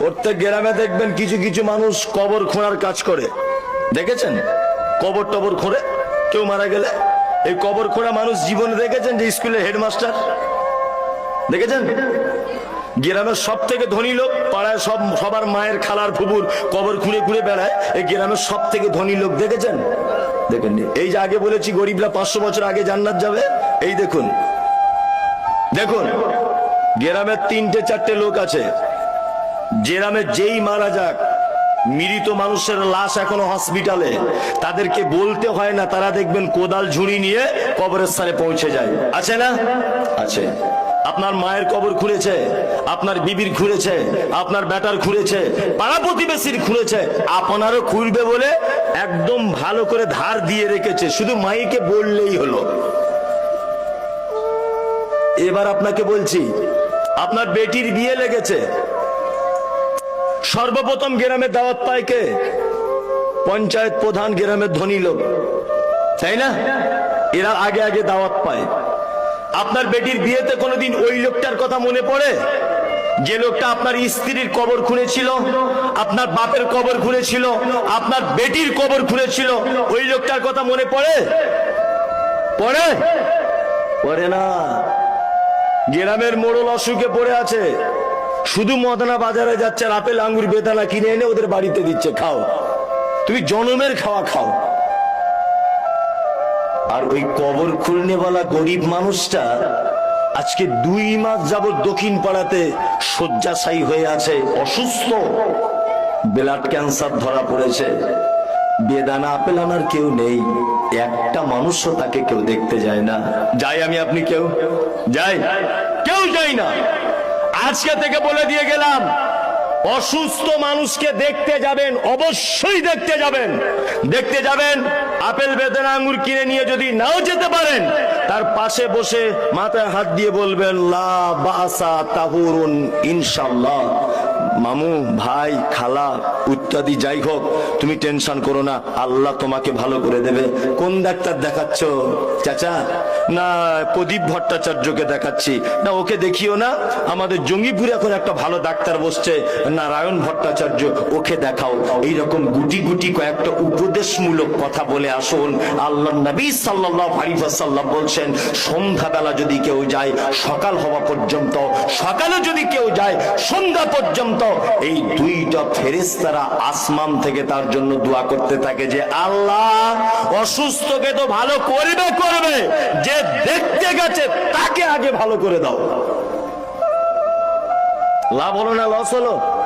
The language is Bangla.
প্রত্যেক গ্রামে দেখবেন কিছু কিছু মানুষ কবর খোঁড়ার কাজ করে, দেখেছেন? কবর টবর খোঁড়ে, কেউ মারা গেলে এই কবর খোঁড়া মানুষ জীবনে দেখেছেন? যে স্কুলের হেডমাস্টার দেখেছেন? গ্রামের সব থেকে ধনী লোক, পাড়ায় সবার মায়ের খালার ফুবুর কবর খুঁড়ে খুঁড়ে বেড়ায়, এই গ্রামের সব থেকে ধনী লোক দেখেছেন? দেখেননি? এই যে আগে বলেছি গরিবরা 500 বছর আগে জান্নাত যাবে, এই দেখুন দেখুন গ্রামের 3-4টে লোক আছে, গ্রামে যেই মারা যাক, মৃত মানুষের লাশ এখনো হসপিটালে, তাদেরকে বলতে হয় না, তারা দেখবেন কোদাল ঝুড়ি নিয়ে কবরের স্থানে পৌঁছে যায়। আছে না? আছে। আপনার মায়ের কবর খুঁড়েছে, আপনার বিবির খুঁড়েছে, আপনার বেটার খুঁড়েছে, পাড়া প্রতিবেশীর খুঁড়েছে, আপনারও খুঁড়বে বলে একদম ভালো করে ধার দিয়ে রেখেছে, শুধু মাইকে বললেই হলো। এবার আপনাকে বলছি, আপনার বেটির বিয়ে লেগেছে, সর্বপ্রথম গ্রামে দাওয়াত পায় কে? পঞ্চায়েত প্রধান, গ্রামের ধনী লোক, তাই না? এরা আগে আগে দাওয়াত পায়। আপনার বেটির বিয়েতে কোনোদিন ওই লোকটার কথা মনে পড়ে যে লোকটা আপনার স্ত্রীর কবর খুঁড়েছিল, আপনার বাপের কবর খুঁড়েছিল, আপনার বেটির কবর খুঁড়েছিল? ওই লোকটার কথা মনে পড়ে? পড়ে? পড়ে না। গ্রামের মোড়ল অসুখে পড়ে আছে, শুধু মদনা বাজারে যাচ্ছে, আপেল আঙ্গুর বেদানা কিনে এনে ওদের বাড়িতে দিচ্ছে, খাও, তুমি জনমের খাওয়া খাও। আর ওই কবর খুলনেওয়ালা গরিব মানুষটা আজকে 2 মাস যাবত দক্ষিণ পাড়াতে শয্যাশায়ী হয়ে আছে, অসুস্থ, ব্লাড ক্যান্সার ধরা পড়েছে, বেদানা আপেল আনার কেউ নেই, একটা মানুষও তাকে কেউ দেখতে যায় না। যাই আমি আপনি কেউ যাই? কেউ যাই না। আজকে থেকে বলে দিয়ে গেলাম, অসুস্থ মানুষকে দেখতে যাবেন, অবশ্যই দেখতে যাবেন। দেখতে যাবেন, আপেল বেদানা আঙ্গুর কিনে নিয়ে যদি নাও যেতে পারেন, তার পাশে বসে মাথায় হাত দিয়ে বলবেন লা বাসা তাহুরুন ইনশাআল্লাহ। মামু, ভাই, খালা ইত্যাদি যাই হোক, তুমি টেনশন করো না, আল্লাহ তোমাকে ভালো করে দেবে। কোন ডাক্তার দেখাচ্ছ চাচা? না, প্রদীপ ভট্টাচার্যকে দেখাচ্ছি। না, ওকে দেখিও না, আমাদের জঙ্গিপুরে এখন একটা ভালো ডাক্তার বসছে, নারায়ণ ভট্টাচার্য, ওকে দেখাও। এইরকম গুটি গুটি কয়েকটা উপদেশমূলক কথা বলে আসুন। আল্লাহ নবী সাল্লাল্লাহু আলাইহি ওয়াসাল্লাম বলছেন, সন্ধ্যাবেলা যদি কেউ যায় সকাল হওয়া পর্যন্ত, সকালে যদি কেউ যায় সন্ধ্যা পর্যন্ত, এই 2টা ফেরেশতারা আসমান থেকে তার জন্য দোয়া করতে থাকে যে আল্লাহ অসুস্থকে তো ভালো করবে, যে দেখতে গেছে তাকে আগে ভালো করে দাও। লাভ হলো না লস হলো?